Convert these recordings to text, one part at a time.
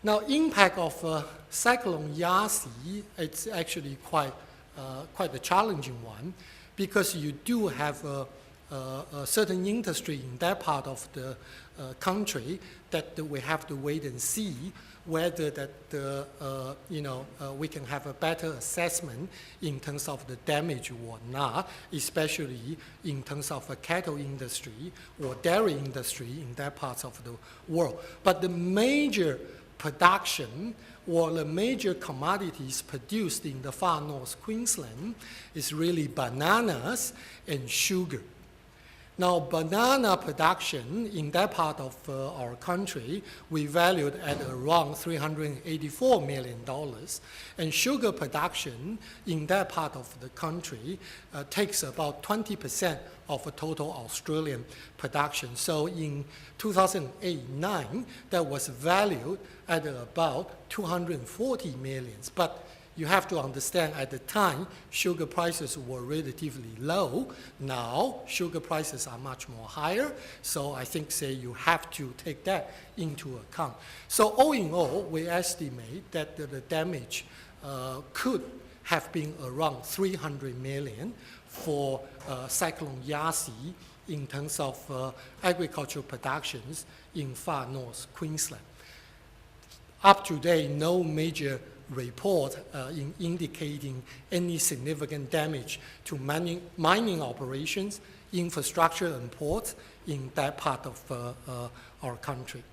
Now, impact of Cyclone Yasi, it's actually quite a challenging one, because you do have a certain industry in that part of the country that we have to wait and see whether that we can have a better assessment in terms of the damage or not, especially in terms of a cattle industry or dairy industry in that part of the world. But the major production or the major commodities produced in the far north Queensland is really bananas and sugar. Now, banana production in that part of our country, we valued at around $384 million. And sugar production in that part of the country takes about 20% of the total Australian production. So in 2008-9, that was valued at about $240 million. But you have to understand at the time, sugar prices were relatively low. Now, sugar prices are much more higher. So I think, you have to take that into account. So all in all, we estimate that the damage could have been around $300 million for Cyclone Yasi in terms of agricultural productions in far north Queensland. Up to date, no major report indicating any significant damage to mining operations, infrastructure, and ports in that part of our country.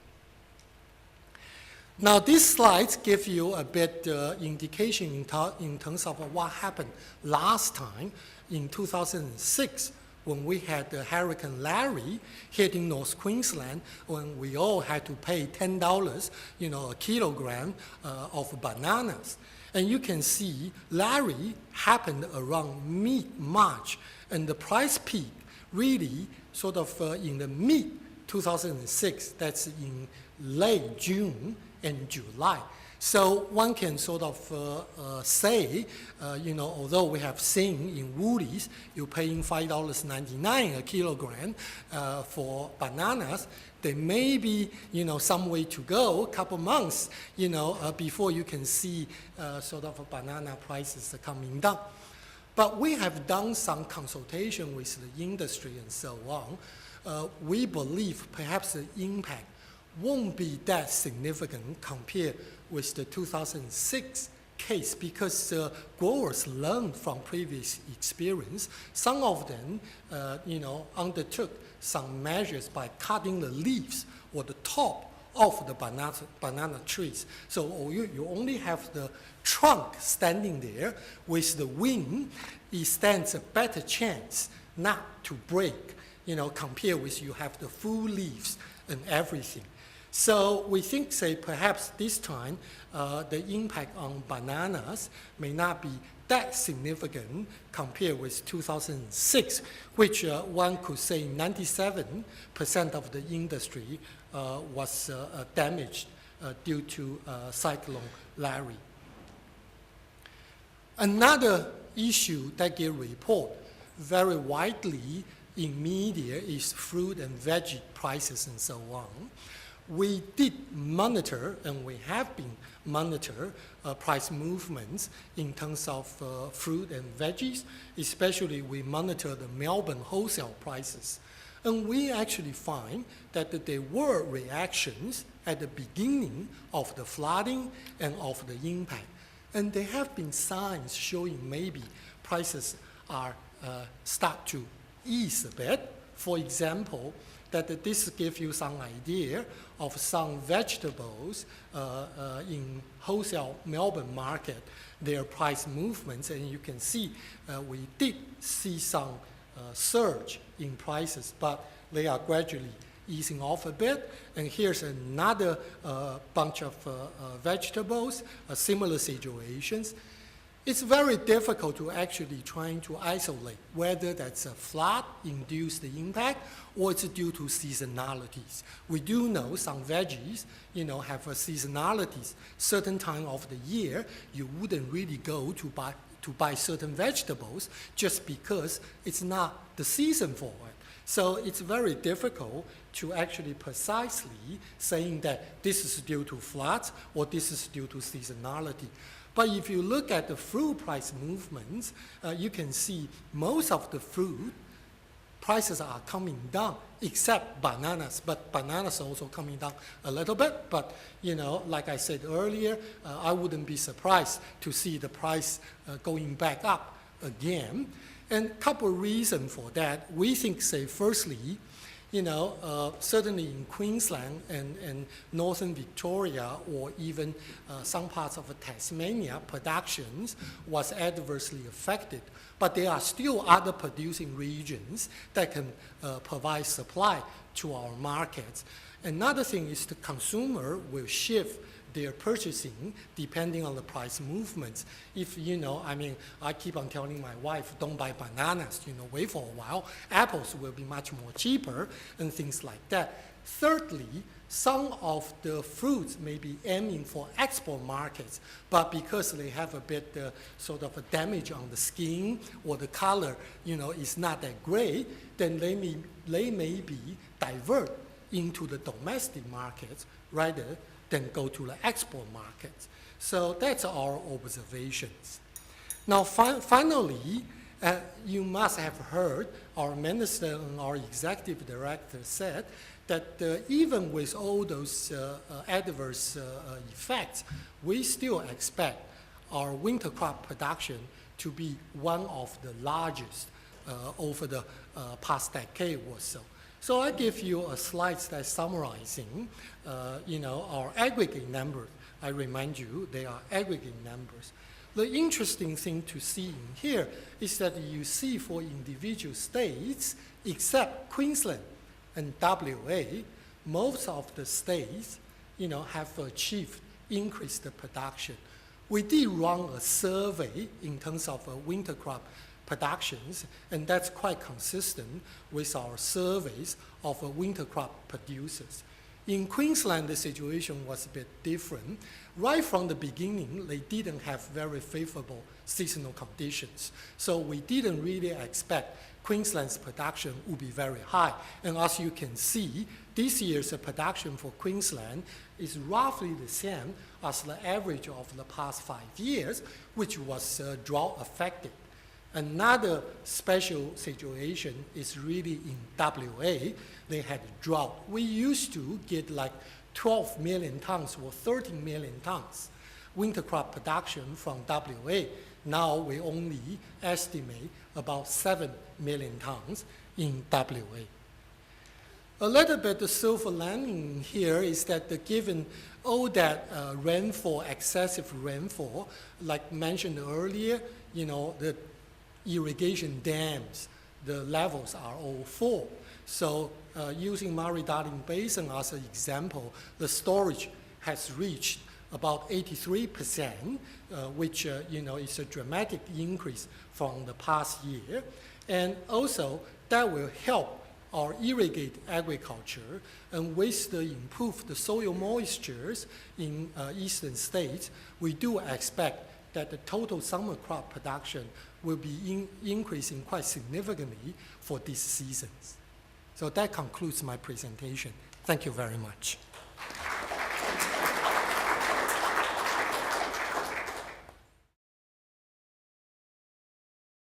Now, these slides give you a bit indication in terms of what happened last time in 2006 when we had the Hurricane Larry hitting North Queensland, when we all had to pay $10, a kilogram of bananas. And you can see Larry happened around mid-March, and the price peak really sort of in the mid-2006, that's in late June and July. So one can sort of say, although we have seen in Woolies, you're paying $5.99 a kilogram for bananas, there may be, some way to go, a couple months, before you can see sort of banana prices coming down. But we have done some consultation with the industry and so on. We believe perhaps the impact won't be that significant compared with the 2006 case, because growers learned from previous experience. Some of them, undertook some measures by cutting the leaves or the top of the banana trees. So you only have the trunk standing there. With the wind, it stands a better chance not to break, compared with you have the full leaves and everything. So we think, perhaps this time, the impact on bananas may not be that significant compared with 2006, which one could say 97% of the industry was damaged due to Cyclone Larry. Another issue that gets reported very widely in media is fruit and veggie prices and so on. We did monitor, and we have been monitor price movements in terms of fruit and veggies. Especially, we monitor the Melbourne wholesale prices. And we actually find that there were reactions at the beginning of the flooding and of the impact. And there have been signs showing maybe prices are start to ease a bit. For example, that this gives you some idea of some vegetables in wholesale Melbourne market, their price movements, and you can see we did see some surge in prices, but they are gradually easing off a bit. And here's another bunch of vegetables, similar situations. It's very difficult to actually trying to isolate whether that's a flood-induced impact or it's due to seasonalities. We do know some veggies, have a seasonalities. Certain time of the year, you wouldn't really go to buy certain vegetables just because it's not the season for it. So it's very difficult to actually precisely saying that this is due to floods or this is due to seasonality. But if you look at the fruit price movements, you can see most of the fruit prices are coming down, except bananas. But bananas are also coming down a little bit. But, you know, like I said earlier, I wouldn't be surprised to see the price going back up again. And a couple of reasons for that. We think, say, firstly, you know, certainly in Queensland and northern Victoria or even some parts of Tasmania, productions was adversely affected. But there are still other producing regions that can provide supply to our markets. Another thing is the consumer will shift their purchasing depending on the price movements. If, you know, I mean, I keep on telling my wife, don't buy bananas, you know, wait for a while. Apples will be much more cheaper and things like that. Thirdly, some of the fruits may be aiming for export markets, but because they have a bit sort of a damage on the skin or the color, you know, is not that great, then they may be divert into the domestic markets rather than go to the export markets. So that's our observations. Now, finally, you must have heard our minister and our executive director said that even with all those adverse effects, we still expect our winter crop production to be one of the largest over the past decade or so. So I give you a slide that's summarizing, you know, our aggregate numbers. I remind you, they are aggregate numbers. The interesting thing to see in here is that you see for individual states, except Queensland and WA, most of the states, you know, have achieved increased production. We did run a survey in terms of winter crop productions, and that's quite consistent with our surveys of winter crop producers. In Queensland, the situation was a bit different. Right from the beginning, they didn't have very favorable seasonal conditions. So we didn't really expect Queensland's production would be very high. And as you can see, this year's production for Queensland is roughly the same as the average of the past 5 years, which was drought affected. Another special situation is really in WA. They had drought. We used to get like 12 million tons or 13 million tons winter crop production from WA. Now we only estimate about 7 million tons in WA. A little bit of silver lining here is that given all that rainfall, excessive rainfall, like mentioned earlier, you know, the irrigation dams, the levels are all full. So using Murray-Darling Basin as an example, the storage has reached about 83%, which you know, is a dramatic increase from the past year. And also that will help our irrigate agriculture, and with the improved soil moistures in eastern states, we do expect that the total summer crop production will be increasing quite significantly for these seasons. So that concludes my presentation. Thank you very much.